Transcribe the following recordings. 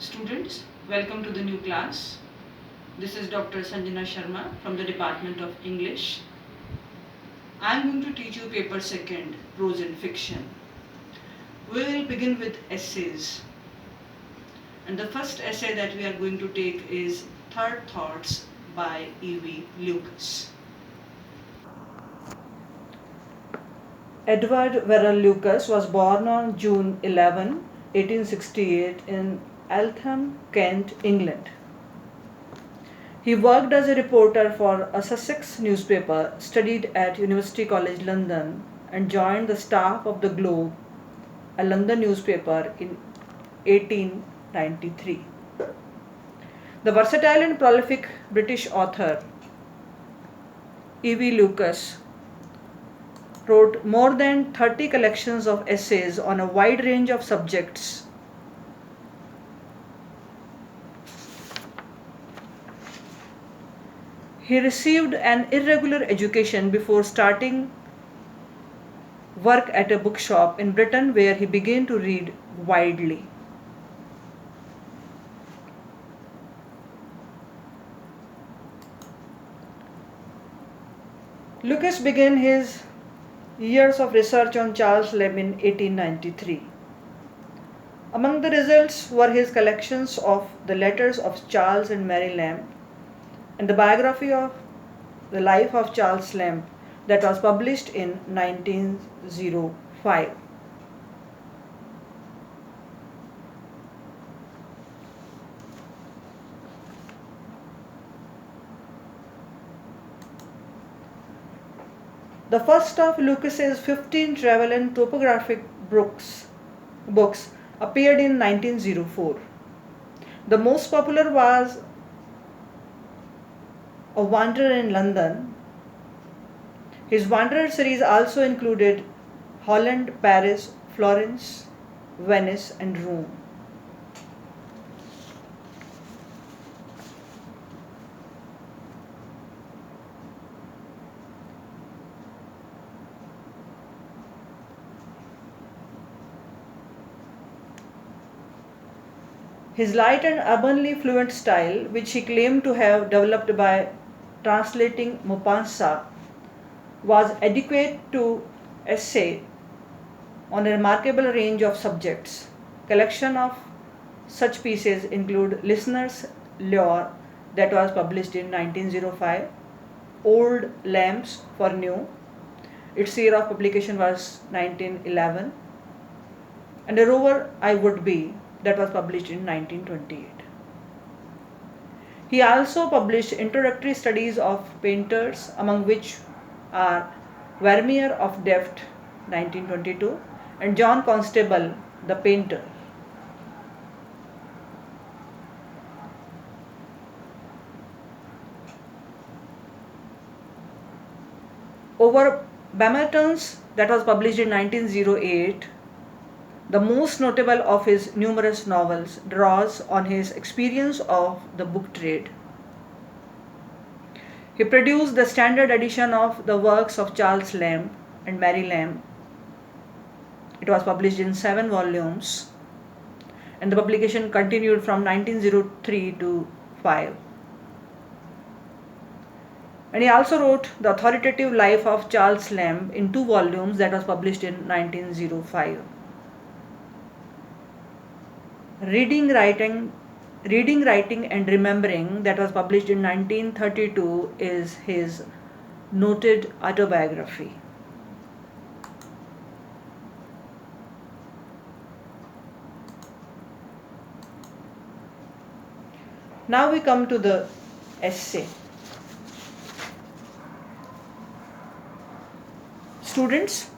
Students, welcome to the new class. This is Dr. Sanjana Sharma from the Department of English. I am going to teach you paper second, prose and fiction. We will begin with essays. And the first essay that we are going to take is Third Thoughts by E.V. Lucas. Edward Verrall Lucas was born on June 11, 1868 in Eltham, Kent, England. He worked as a reporter for a Sussex newspaper, studied at University College London, and joined the staff of the Globe, a London newspaper, in 1893. The versatile and prolific British author E.V. Lucas wrote more than 30 collections of essays on a wide range of subjects. He received an irregular education before starting work at a bookshop in Britain, where he began to read widely. Lucas began his years of research on Charles Lamb in 1893. Among the results were his collections of the letters of Charles and Mary Lamb and the biography of the life of Charles Lamb that was published in 1905. The first of Lucas's 15 travel and topographic books appeared in 1904. The most popular was A Wanderer in London. His Wanderer series also included Holland, Paris, Florence, Venice, and Rome. His light and urbanly fluent style, which he claimed to have developed by translating Maupassant, was adequate to essay on a remarkable range of subjects. Collection of such pieces include Listener's Lure, that was published in 1905, Old Lamps for New, its year of publication was 1911, and A Rover I Would Be, that was published in 1928. He also published introductory studies of painters, among which are Vermeer of Deft, 1922, and John Constable, the painter. Over Bemertens, that was published in 1908, the most notable of his numerous novels, draws on his experience of the book trade. He produced the standard edition of the works of Charles Lamb and Mary Lamb. It was published in 7 volumes, and the publication continued from 1903 to 5. And he also wrote The Authoritative Life of Charles Lamb in 2 volumes, that was published in 1905. Reading, Writing and Remembering, that was published in 1932, is his noted autobiography. Now we come to the essay. Students,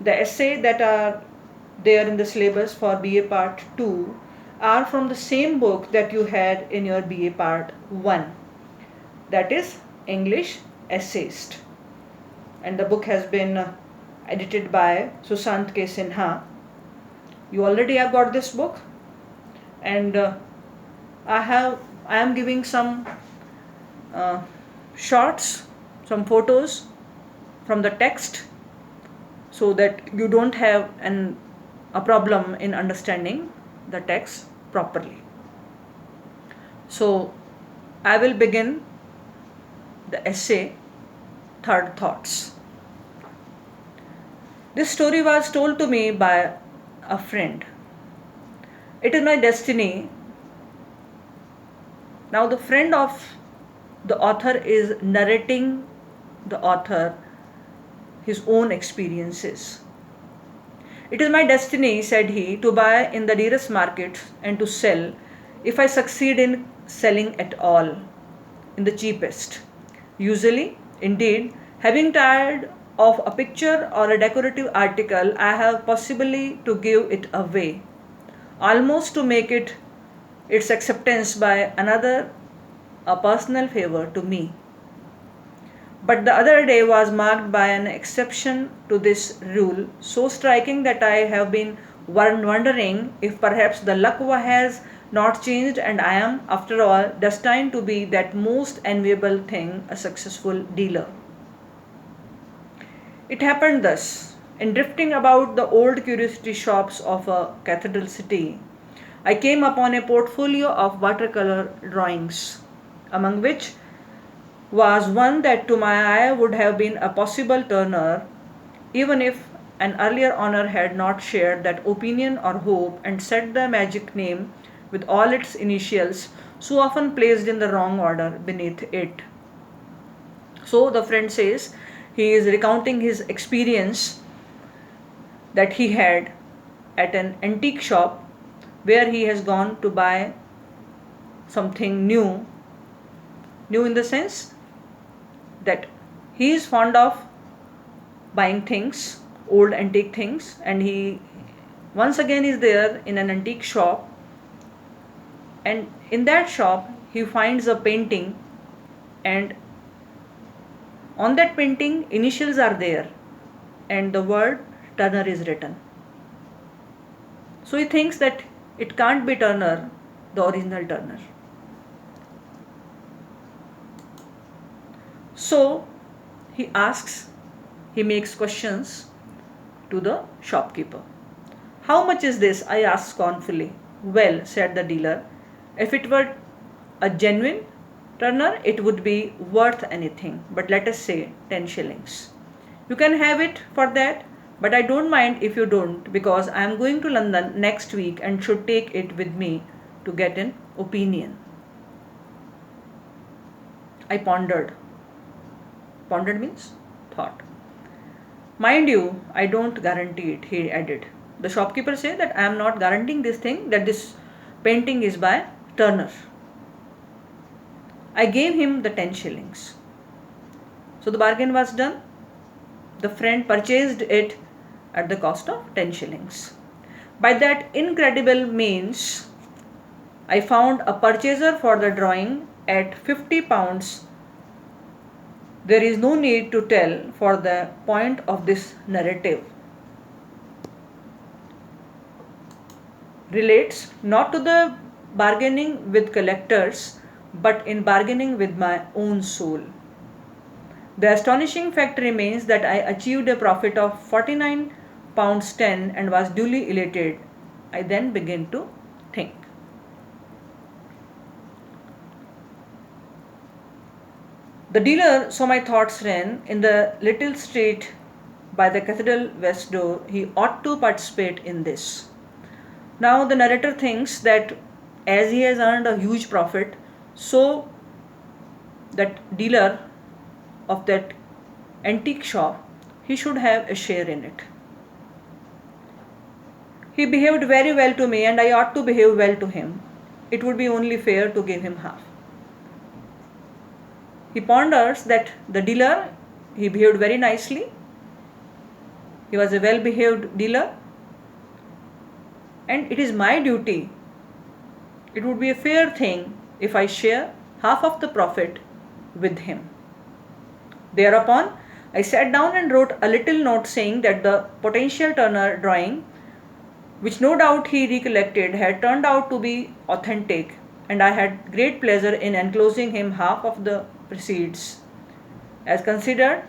the essay that are there in the syllabus for BA Part 2 are from the same book that you had in your BA Part 1, that is English Essayist, and the book has been edited by Sushant K. Sinha. You already have got this book, and I am giving some shots, some photos from the text, so that you don't have a problem in understanding the text. properly. So I will begin the essay Third Thoughts. This story was told to me by a friend. It is my destiny. Now the friend of the author is narrating the author his own experiences. It is my destiny, said he, to buy in the dearest markets and to sell, if I succeed in selling at all, in the cheapest. Usually, indeed, having tired of a picture or a decorative article, I have possibly to give it away, almost to make it its acceptance by another a personal favor to me. But the other day was marked by an exception to this rule, so striking that I have been wondering if perhaps the luck has not changed and I am, after all, destined to be that most enviable thing, a successful dealer. It happened thus. In drifting about the old curiosity shops of a cathedral city, I came upon a portfolio of watercolor drawings, among which was one that to my eye would have been a possible Turner, even if an earlier owner had not shared that opinion or hope and set the magic name with all its initials so often placed in the wrong order beneath it. So the friend says he is recounting his experience that he had at an antique shop where he has gone to buy something new in the sense that he is fond of buying things, old antique things, and he once again is there in an antique shop, and in that shop he finds a painting, and on that painting initials are there and the word Turner is written. So he thinks that it can't be Turner, the original Turner. So he makes questions to the shopkeeper. How much is this? I asked scornfully. Well, said the dealer, if it were a genuine Turner, it would be worth anything, but let us say 10 shillings. You can have it for that, but I don't mind if you don't, because I am going to London next week and should take it with me to get an opinion. I pondered. Pondered means thought. Mind you, I don't guarantee it, he added. The shopkeeper said that I am not guaranteeing this thing, that this painting is by Turner. I gave him the 10 shillings. So the bargain was done. The friend purchased it at the cost of 10 shillings. By that incredible means, I found a purchaser for the drawing at £50. There is no need to tell for the point of this narrative. Relates not to the bargaining with collectors, but in bargaining with my own soul. The astonishing fact remains that I achieved a profit of £49.10 and was duly elated. I then began to think. The dealer saw my thoughts ran in the little street by the cathedral west door. He ought to participate in this. Now the narrator thinks that as he has earned a huge profit, so that dealer of that antique shop, he should have a share in it. He behaved very well to me and I ought to behave well to him. It would be only fair to give him half. He ponders that the dealer, he behaved very nicely. He was a well-behaved dealer. And it is my duty. It would be a fair thing if I share half of the profit with him. Thereupon, I sat down and wrote a little note saying that the potential Turner drawing, which no doubt he recollected, had turned out to be authentic, and I had great pleasure in enclosing him half of the proceeds, as considered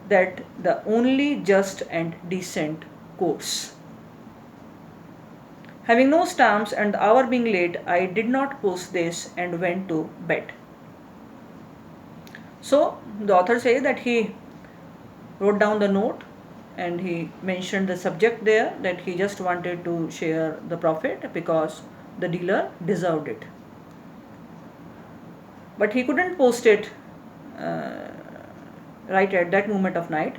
that the only just and decent course. Having no stamps and the hour being late, I did not post this and went to bed. So the author says that he wrote down the note and he mentioned the subject there, that he just wanted to share the profit because the dealer deserved it. But he couldn't post it right at that moment of night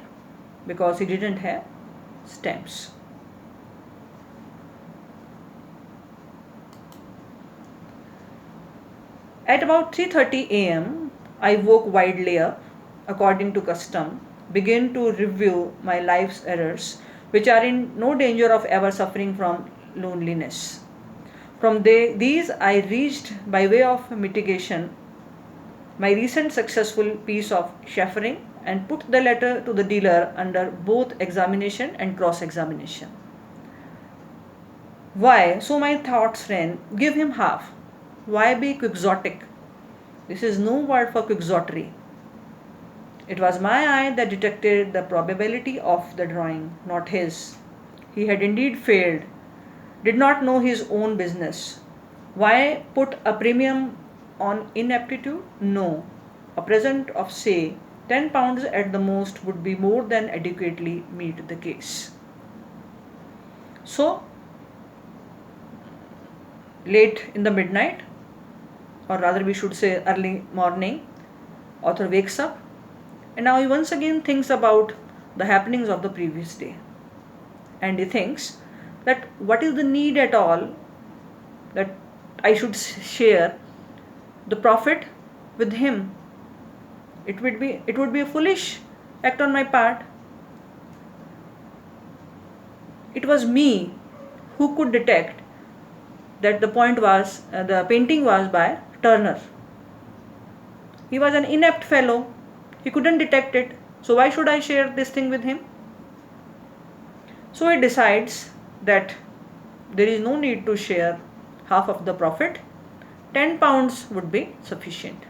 because he didn't have stamps. At about 3:30 a.m., I woke widely up, according to custom, began to review my life's errors, which are in no danger of ever suffering from loneliness. From these, I reached, by way of mitigation, my recent successful piece of chaffering and put the letter to the dealer under both examination and cross-examination. Why? So my thoughts ran, give him half. Why be quixotic? This is no word for quixotry. It was my eye that detected the probability of the drawing, not his. He had indeed failed, did not know his own business. Why put a premium on ineptitude? No. A present of, say, £10 at the most would be more than adequately meet the case. So, late in the midnight, or rather we should say early morning, author wakes up and now he once again thinks about the happenings of the previous day. And he thinks that what is the need at all that I should share the profit with him. It would be a foolish act on my part. It was me who could detect that the painting was by Turner. He was an inept fellow. He couldn't detect it. So why should I share this thing with him? So he decides that there is no need to share half of the profit. £10 would be sufficient.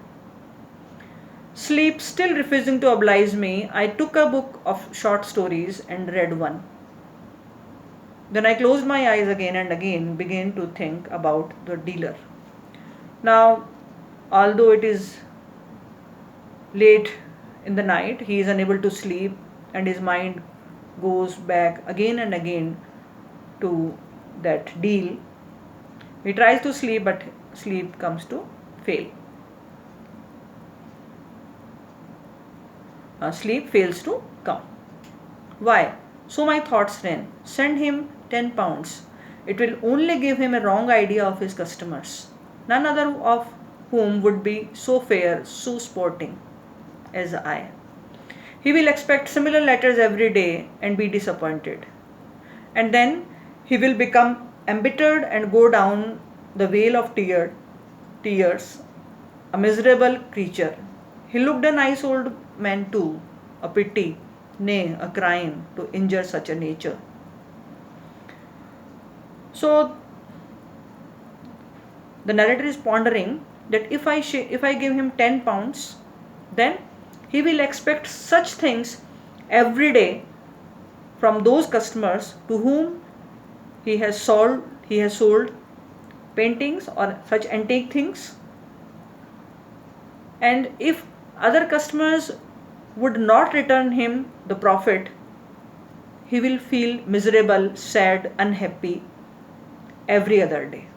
Sleep still refusing to oblige me, I took a book of short stories and read one. Then I closed my eyes again and again, began to think about the dealer. Now, although it is late in the night, he is unable to sleep and his mind goes back again and again to that deal. He tries to sleep, but sleep comes to fail. Sleep fails to come. Why? So my thoughts ran, send him £10. It will only give him a wrong idea of his customers, none other of whom would be so fair, so sporting as I. He will expect similar letters every day and be disappointed. And then he will become embittered and go down the vale of tears, a miserable creature. He looked a nice old man too, a pity, nay, a crime to injure such a nature. So the narrator is pondering that if I give him £10, then he will expect such things every day from those customers to whom he has sold paintings or such antique things. And if other customers would not return him the profit, he will feel miserable, sad, unhappy every other day.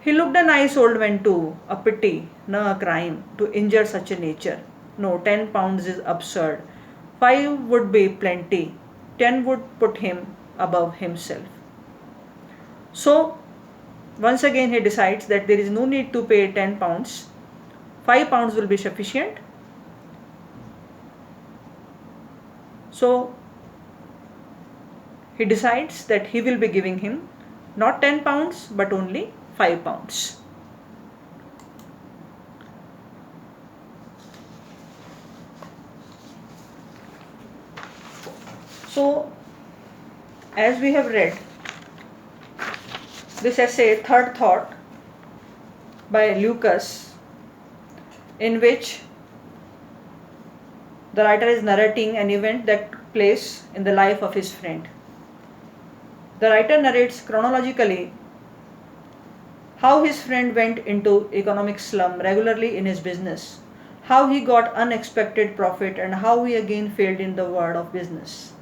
He looked a nice old man too, a pity, no a crime, to injure such a nature. No, £10 is absurd. 5 would be plenty. 10 would put him above himself. So, once again he decides that there is no need to pay £10. £5 will be sufficient. So, he decides that he will be giving him not £10 but only £5. So, as we have read this essay, Third Thought, by Lucas, in which the writer is narrating an event that took place in the life of his friend. The writer narrates chronologically how his friend went into economic slum regularly in his business, how he got unexpected profit, and how he again failed in the world of business.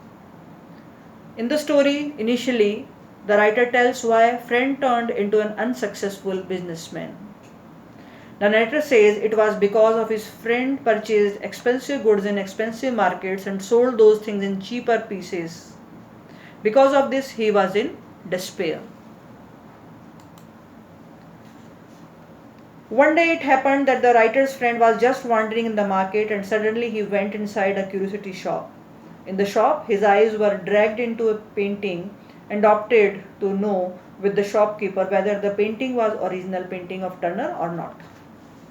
In the story, initially, the writer tells why friend turned into an unsuccessful businessman. The narrator says it was because of his friend purchased expensive goods in expensive markets and sold those things in cheaper pieces. Because of this, he was in despair. One day it happened that the writer's friend was just wandering in the market and suddenly he went inside a curiosity shop. In the shop, his eyes were dragged into a painting and opted to know with the shopkeeper whether the painting was original painting of Turner or not.